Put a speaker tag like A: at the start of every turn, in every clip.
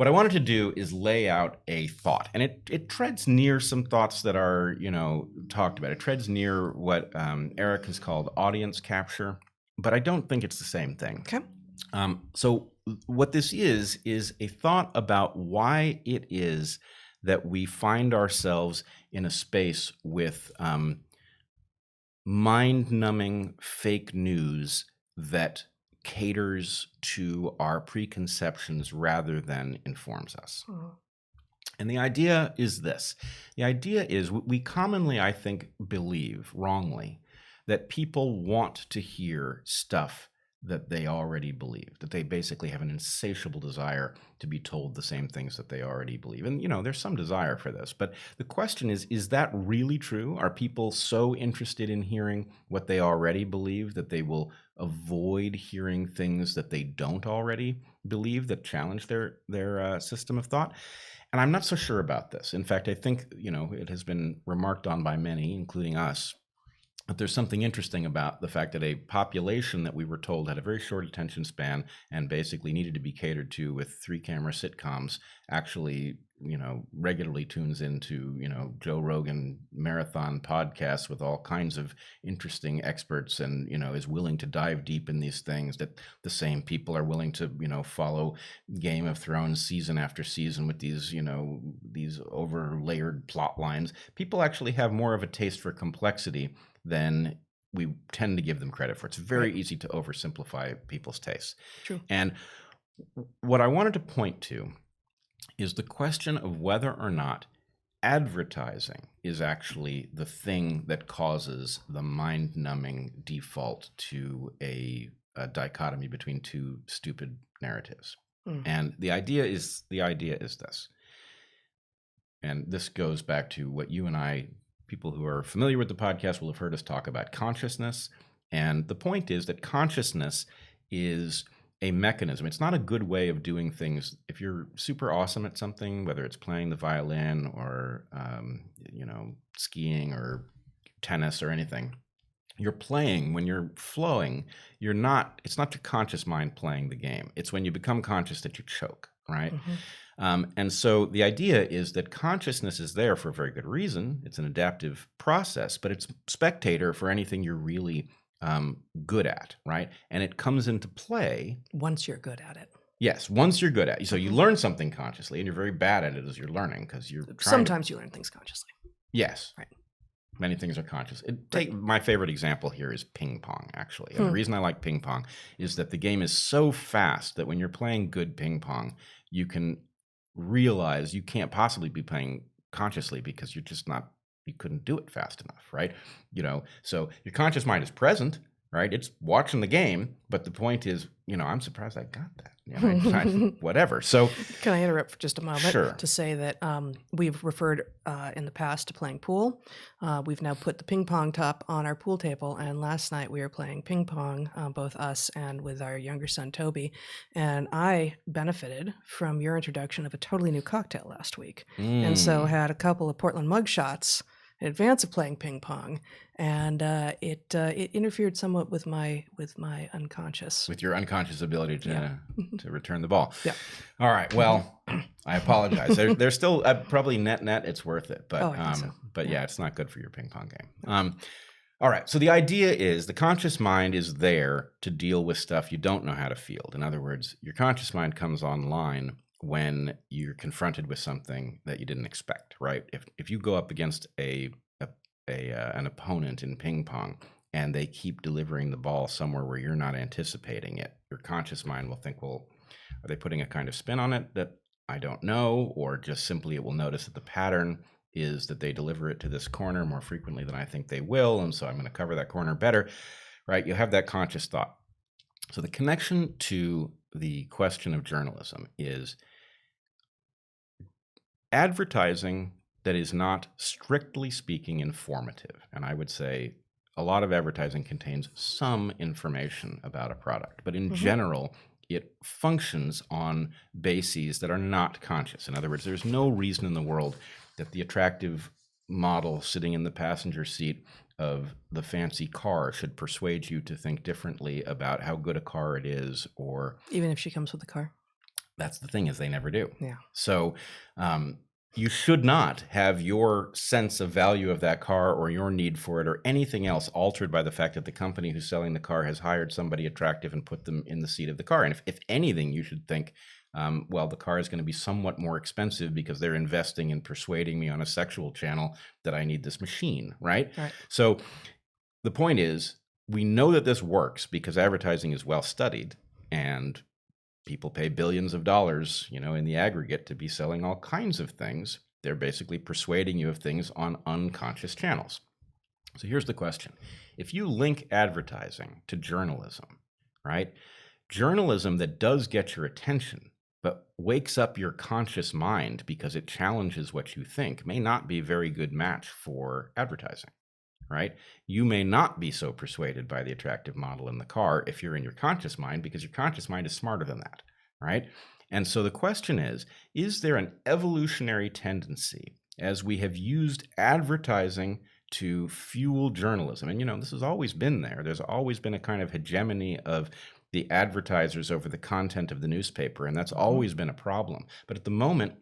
A: what I wanted to do is lay out a thought, and it treads near some thoughts that are, talked about. It treads near what Eric has called audience capture, but I don't think it's the same thing.
B: Okay.
A: So what this is a thought about why it is that we find ourselves in a space with mind-numbing fake news that caters to our preconceptions rather than informs us. And the idea is this. The idea is we commonly, I think, believe wrongly that people want to hear stuff that they already believe, that they basically have an insatiable desire to be told the same things that they already believe. And, there's some desire for this. But the question is that really true? Are people so interested in hearing what they already believe that they will avoid hearing things that they don't already believe that challenge their system of thought? And I'm not so sure about this. In fact, I think, it has been remarked on by many, including us, but there's something interesting about the fact that a population that we were told had a very short attention span and basically needed to be catered to with 3-camera sitcoms actually, regularly tunes into, Joe Rogan marathon podcasts with all kinds of interesting experts and, is willing to dive deep in these things, that the same people are willing to, follow Game of Thrones season after season with these, these over-layered plot lines. People actually have more of a taste for complexity than we tend to give them credit for. It's very easy to oversimplify people's tastes.
B: True.
A: And what I wanted to point to is the question of whether or not advertising is actually the thing that causes the mind-numbing default to a dichotomy between two stupid narratives. And the idea is this. And this goes back to what you and I, people who are familiar with the podcast, will have heard us talk about consciousness. And the point is that consciousness is a mechanism. It's not a good way of doing things. If you're super awesome at something, whether it's playing the violin or, skiing or tennis or anything, you're playing, when you're flowing, it's not your conscious mind playing the game. It's when you become conscious that you choke, right? And so the idea is that consciousness is there for a very good reason. It's an adaptive process, but it's spectator for anything you're really good at, right? And it comes into play
B: once you're good at it.
A: Yes, once you're good at it. So you learn something consciously, and you're very bad at it as you're learning because you're
B: sometimes you learn things consciously.
A: Yes.
B: Right.
A: Many things are conscious. My favorite example here is ping pong, actually. And the reason I like ping pong is that the game is so fast that when you're playing good ping pong, you can realize you can't possibly be playing consciously because you're just not, you couldn't do it fast enough, right? So your conscious mind is present, right? It's watching the game, but the point is, I'm surprised I got that. Whatever. So
B: can I interrupt for just a moment?
A: Sure.
B: To say that we've referred in the past to playing pool. We've now put the ping pong top on our pool table, and last night we were playing ping pong, both us and with our younger son Toby, and I benefited from your introduction of a totally new cocktail last week, and so had a couple of Portland mug shots in advance of playing ping pong, and it interfered somewhat with my unconscious.
A: With your unconscious ability to return the ball.
B: Yeah.
A: All right. Well, I apologize. There's still probably net it's worth it, but
B: I think so.
A: But yeah, it's not good for your ping pong game. All right. So the idea is the conscious mind is there to deal with stuff you don't know how to field. In other words, your conscious mind comes online when you're confronted with something that you didn't expect, right? If you go up against an opponent in ping pong and they keep delivering the ball somewhere where you're not anticipating it, your conscious mind will think, well, are they putting a kind of spin on it that I don't know? Or just simply it will notice that the pattern is that they deliver it to this corner more frequently than I think they will, and so I'm going to cover that corner better, right? You have that conscious thought. So the connection to the question of journalism is advertising that is not, strictly speaking, informative. And I would say a lot of advertising contains some information about a product, but in general, it functions on bases that are not conscious. In other words, there's no reason in the world that the attractive model sitting in the passenger seat of the fancy car should persuade you to think differently about how good a car it is, or
B: even if she comes with the car.
A: That's the thing, is they never do.
B: Yeah.
A: So you should not have your sense of value of that car or your need for it or anything else altered by the fact that the company who's selling the car has hired somebody attractive and put them in the seat of the car. And if anything, you should think, well, the car is going to be somewhat more expensive because they're investing in persuading me on a sexual channel that I need this machine, right? So the point is, we know that this works because advertising is well studied, and people pay billions of dollars, in the aggregate to be selling all kinds of things. They're basically persuading you of things on unconscious channels. So here's the question. If you link advertising to journalism, right? Journalism that does get your attention, but wakes up your conscious mind because it challenges what you think, may not be a very good match for advertising. Right? You may not be so persuaded by the attractive model in the car if you're in your conscious mind, because your conscious mind is smarter than that, right? And so the question is there an evolutionary tendency, as we have used advertising to fuel journalism? And, this has always been there. There's always been a kind of hegemony of the advertisers over the content of the newspaper, and that's always been a problem. But at the moment,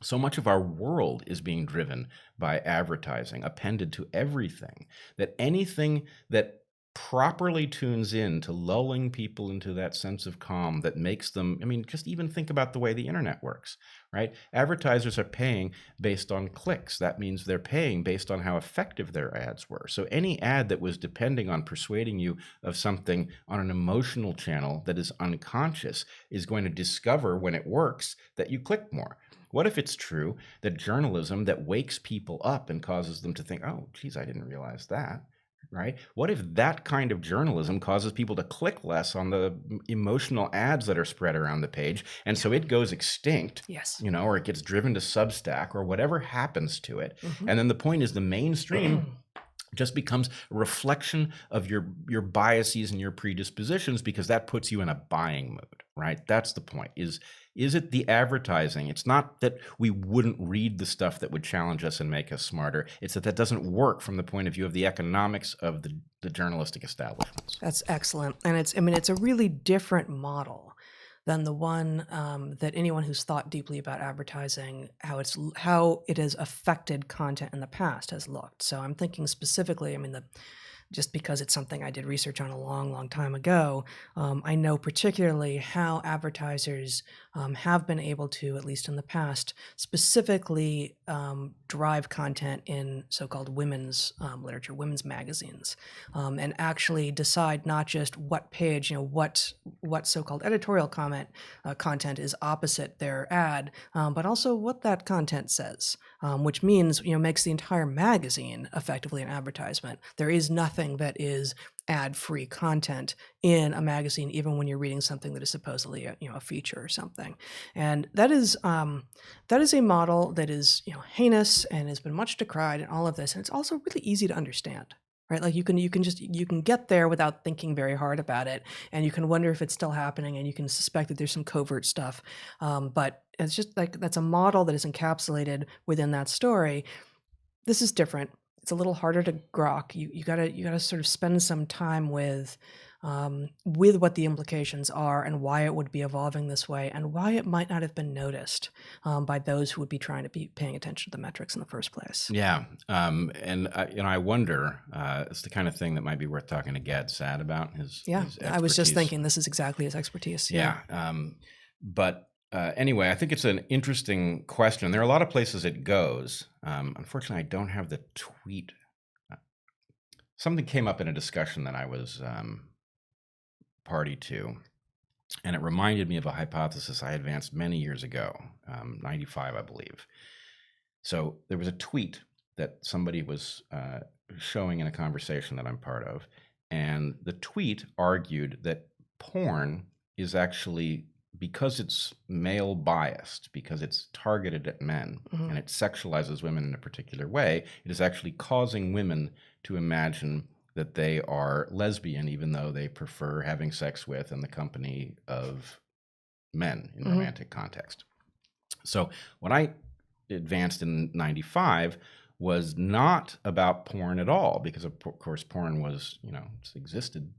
A: so much of our world is being driven by advertising, appended to everything, that anything that properly tunes in to lulling people into that sense of calm that makes them, just even think about the way the internet works, right? Advertisers are paying based on clicks. That means they're paying based on how effective their ads were. So any ad that was depending on persuading you of something on an emotional channel that is unconscious is going to discover, when it works, that you click more. What if it's true that journalism that wakes people up and causes them to think, oh, geez, I didn't realize that, right? What if that kind of journalism causes people to click less on the emotional ads that are spread around the page, and so it goes extinct,
B: Yes.
A: Or it gets driven to Substack or whatever happens to it. And then the point is, the mainstream just becomes a reflection of your biases and your predispositions, because that puts you in a buying mood, right? That's the point. Is it the advertising? It's not that we wouldn't read the stuff that would challenge us and make us smarter. It's that doesn't work from the point of view of the economics of the journalistic establishments.
B: That's excellent. And it's a really different model than the one that anyone who's thought deeply about advertising, how it has affected content in the past, has looked. So I'm thinking specifically, just because it's something I did research on a long, long time ago, I know particularly how advertisers have been able to, at least in the past, specifically drive content in so-called women's literature, women's magazines, and actually decide not just what page, what so-called editorial content is opposite their ad, but also what that content says, which means, makes the entire magazine effectively an advertisement. There is nothing that is ad-free content in a magazine, even when you're reading something that is supposedly a feature or something. And that is a model that is heinous and has been much decried and all of this. And it's also really easy to understand. Right, like you can get there without thinking very hard about it, and you can wonder if it's still happening, and you can suspect that there's some covert stuff. But it's just like that's a model that is encapsulated within that story. This is different. It's a little harder to grok. You gotta sort of spend some time with what the implications are and why it would be evolving this way, and why it might not have been noticed by those who would be trying to be paying attention to the metrics in the first place.
A: Yeah, and I wonder, it's the kind of thing that might be worth talking to Gad Saad about. His
B: I was just thinking this is exactly his expertise.
A: But anyway, I think it's an interesting question. There are a lot of places it goes. Unfortunately, I don't have the tweet. Something came up in a discussion that I was party to, and it reminded me of a hypothesis I advanced many years ago, 95, I believe. So there was a tweet that somebody was showing in a conversation that I'm part of, and the tweet argued that porn is actually, because it's male biased, because it's targeted at men, and it sexualizes women in a particular way, it is actually causing women to imagine that they are lesbian, even though they prefer having sex with and the company of men in romantic context. So what I advanced in 95 was not about porn at all, because of course porn was, it's existed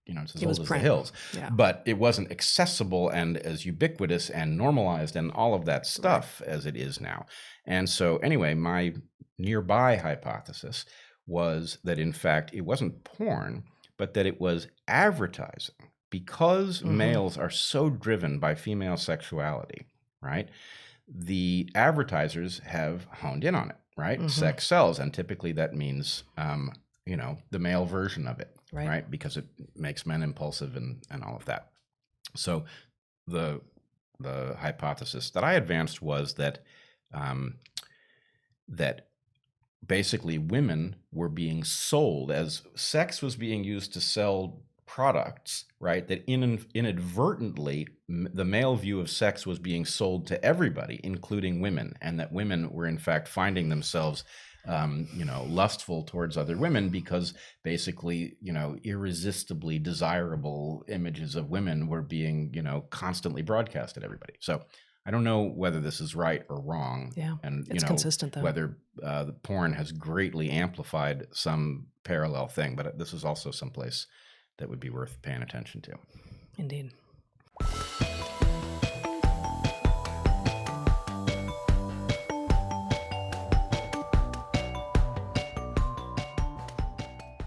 A: it's as
B: It was
A: old as the
B: print.
A: hills.
B: Yeah.
A: But it wasn't accessible and as ubiquitous and normalized and all of that stuff as it is now. And so anyway, my nearby hypothesis was that in fact it wasn't porn, but that it was advertising. Because males are so driven by female sexuality, right? The advertisers have honed in on it, right? Sex sells, and typically that means, the male version of it, right? Because it makes men impulsive and all of that. So the hypothesis that I advanced was that that basically women were being sold as sex was being used to sell products, right? That inadvertently the male view of sex was being sold to everybody, including women, and that women were in fact finding themselves lustful towards other women because basically, irresistibly desirable images of women were being, constantly broadcast at everybody. So I don't know whether this is right or wrong.
B: Yeah,
A: and
B: it's consistent though.
A: whether the porn has greatly amplified some parallel thing, but this is also someplace that would be worth paying attention to.
B: Indeed.